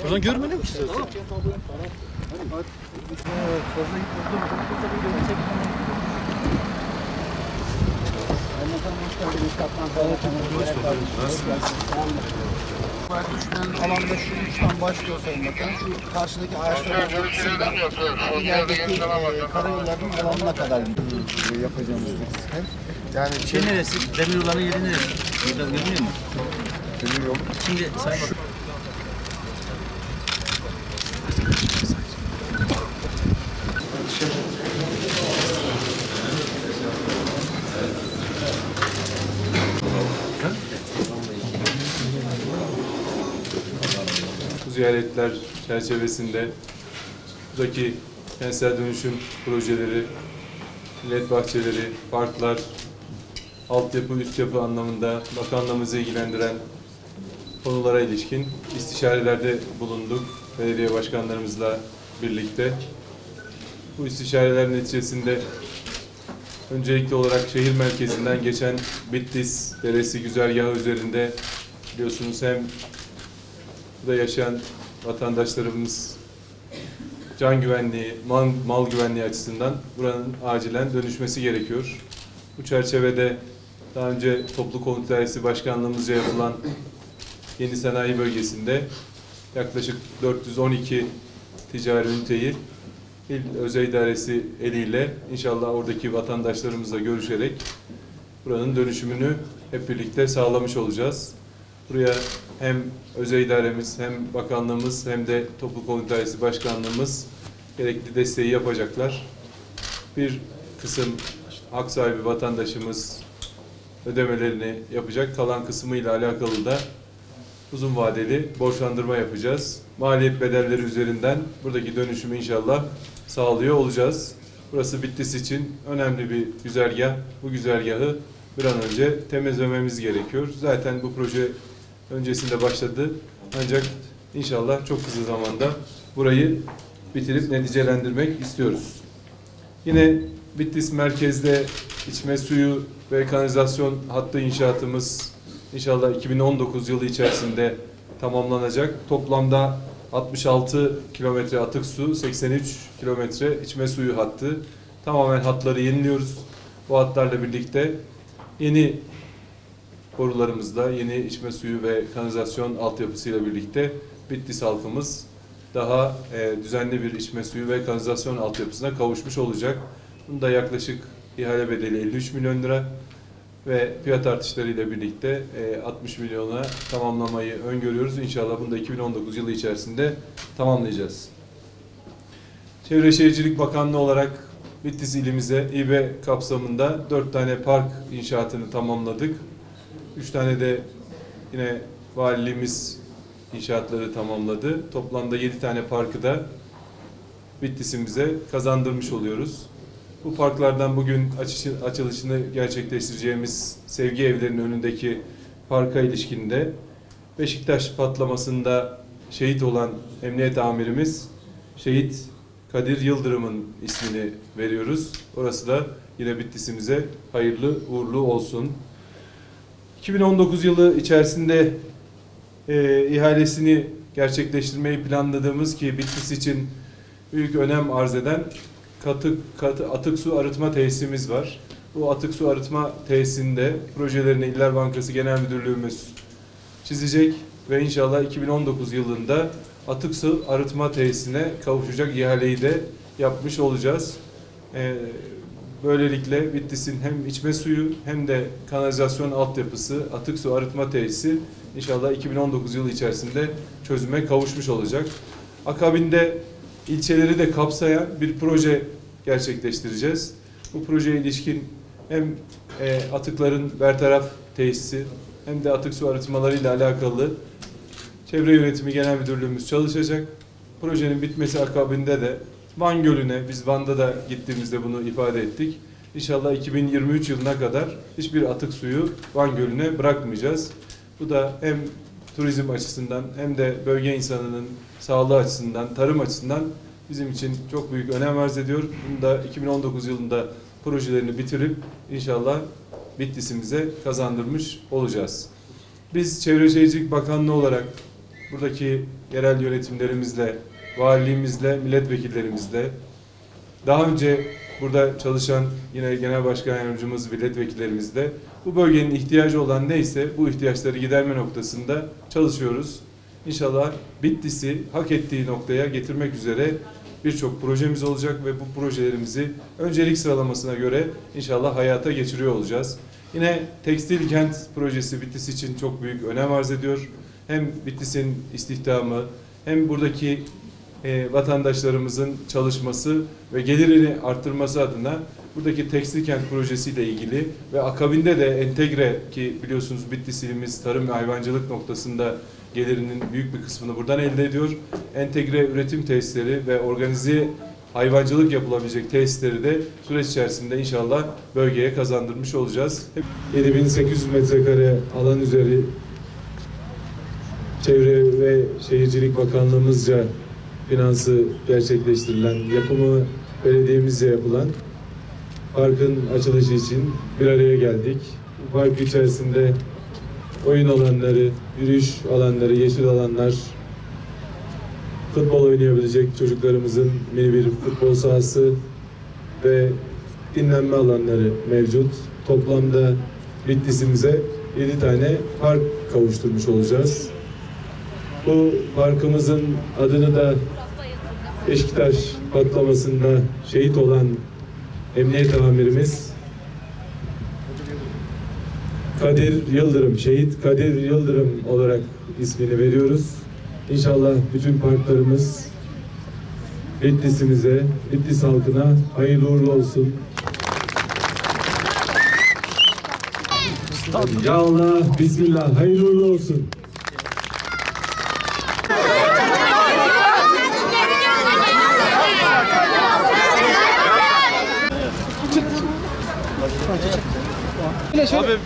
Buradan görmedim ki. Tamam. Alanda şu uçtan başlıyor Sayın Bakan. Şu karşıdaki ağaçların ilerideki karayollarının alanına kadar yapacağımız bir sistem. Yani şey neresi? Demiryolların yeri neresi? Burada görünüyor mu? Demiryolu. Şimdi Sayın Bakan. Bu ziyaretler çerçevesinde buradaki kentsel dönüşüm projeleri, millet bahçeleri, parklar, altyapı, üst yapı anlamında bakanlığımızı ilgilendiren konulara ilişkin istişarelerde bulunduk belediye başkanlarımızla birlikte. Bu istişareler neticesinde öncelikli olarak şehir merkezinden geçen Bitlis Deresi güzergahı üzerinde biliyorsunuz hem burada yaşayan vatandaşlarımız can güvenliği, mal güvenliği açısından buranın acilen dönüşmesi gerekiyor. Bu çerçevede daha önce Toplu Konut Dairesi Başkanlığımızca yapılan Yeni Sanayi Bölgesi'nde yaklaşık 412 ticari üniteyi İl Özel İdaresi eliyle inşallah oradaki vatandaşlarımızla görüşerek buranın dönüşümünü hep birlikte sağlamış olacağız. Buraya hem özel idaremiz, hem bakanlığımız, hem de Toplu Konut Dairesi Başkanlığımız gerekli desteği yapacaklar. Bir kısım hak sahibi vatandaşımız ödemelerini yapacak. Kalan kısmıyla alakalı da uzun vadeli borçlandırma yapacağız. Maliyet bedelleri üzerinden buradaki dönüşümü inşallah sağlıyor olacağız. Burası Bitlis için önemli bir güzergah. Bu güzergahı bir an önce temizlememiz gerekiyor. Zaten bu proje öncesinde başladı. Ancak inşallah çok kısa zamanda burayı bitirip neticelendirmek istiyoruz. Yine Bitlis merkezde içme suyu ve kanalizasyon hattı inşaatımız İnşallah 2019 yılı içerisinde tamamlanacak. Toplamda 66 kilometre atık su, 83 kilometre içme suyu hattı. Tamamen hatları yeniliyoruz. Bu hatlarla birlikte yeni borularımızla, yeni içme suyu ve kanalizasyon altyapısıyla birlikte Bitlis halkımız daha düzenli bir içme suyu ve kanalizasyon altyapısına kavuşmuş olacak. Bunda yaklaşık ihale bedeli 53 milyon lira. Ve fiyat artışlarıyla birlikte 60 milyona tamamlamayı öngörüyoruz. İnşallah bunu da 2019 yılı içerisinde tamamlayacağız. Çevre Şehircilik Bakanlığı olarak Bitlis ilimize İBE kapsamında 4 tane park inşaatını tamamladık. 3 tane de yine valiliğimiz inşaatları tamamladı. Toplamda 7 tane parkı da Bitlis'imize kazandırmış oluyoruz. Bu parklardan bugün açılışını gerçekleştireceğimiz Sevgi Evlerinin önündeki parka ilişkinde Beşiktaş patlamasında şehit olan emniyet amirimiz Şehit Kadir Yıldırım'ın ismini veriyoruz. Orası da yine Bitlis'imize hayırlı uğurlu olsun. 2019 yılı içerisinde ihalesini gerçekleştirmeyi planladığımız ki Bitlis için büyük önem arz eden atık su arıtma tesisimiz var. Bu atık su arıtma tesisinde projelerini İller Bankası Genel Müdürlüğümüz çizecek ve inşallah 2019 yılında atık su arıtma tesisine kavuşacak ihaleyi de yapmış olacağız. Böylelikle Bitlis'in hem içme suyu hem de kanalizasyon altyapısı, atık su arıtma tesisi inşallah 2019 yılı içerisinde çözüme kavuşmuş olacak. Akabinde ilçeleri de kapsayan bir proje gerçekleştireceğiz. Bu projeye ilişkin hem atıkların bertaraf tesisi hem de atık su arıtmalarıyla alakalı Çevre Yönetimi Genel Müdürlüğümüz çalışacak. Projenin bitmesi akabinde de Van Gölü'ne, biz Van'da da gittiğimizde bunu ifade ettik. İnşallah 2023 yılına kadar hiçbir atık suyu Van Gölü'ne bırakmayacağız. Bu da hem turizm açısından hem de bölge insanının sağlığı açısından, tarım açısından bizim için çok büyük önem arz ediyor. Bunu da 2019 yılında projelerini bitirip inşallah Bitlis'imize kazandırmış olacağız. Biz Çevre Şehircilik Bakanlığı olarak buradaki yerel yönetimlerimizle, valiliğimizle, milletvekillerimizle, daha önce burada çalışan yine Genel Başkan Yardımcımız, milletvekillerimizle bu bölgenin ihtiyacı olan neyse bu ihtiyaçları giderme noktasında çalışıyoruz. İnşallah Bitlis'i hak ettiği noktaya getirmek üzere birçok projemiz olacak ve bu projelerimizi öncelik sıralamasına göre inşallah hayata geçiriyor olacağız. Yine tekstil kent projesi Bitlis için çok büyük önem arz ediyor. Hem Bitlis'in istihdamı hem buradaki vatandaşlarımızın çalışması ve gelirini arttırması adına buradaki tekstil kent projesiyle ilgili ve akabinde de entegre, ki biliyorsunuz Bitlis ilimiz tarım ve hayvancılık noktasında gelirinin büyük bir kısmını buradan elde ediyor. Entegre üretim tesisleri ve organize hayvancılık yapılabilecek tesisleri de süreç içerisinde inşallah bölgeye kazandırmış olacağız. 7800 metrekare alan üzeri Çevre ve Şehircilik Bakanlığımızca finansı gerçekleştirilen, yapımı belediyemizce yapılan parkın açılışı için bir araya geldik. Bu park içerisinde oyun alanları, yürüyüş alanları, yeşil alanlar, futbol oynayabilecek çocuklarımızın mini bir futbol sahası ve dinlenme alanları mevcut. Toplamda Bitlis'imize 7 tane park kavuşturmuş olacağız. Bu parkımızın adını da Beşiktaş patlamasında şehit olan Emniyet Amirimiz Kadir Yıldırım, Şehit Kadir Yıldırım olarak ismini veriyoruz. İnşallah bütün parklarımız Bitlis'imize, Bitlis halkına hayırlı uğurlu olsun. Ya Allah, Bismillah, hayırlı uğurlu olsun. Abi.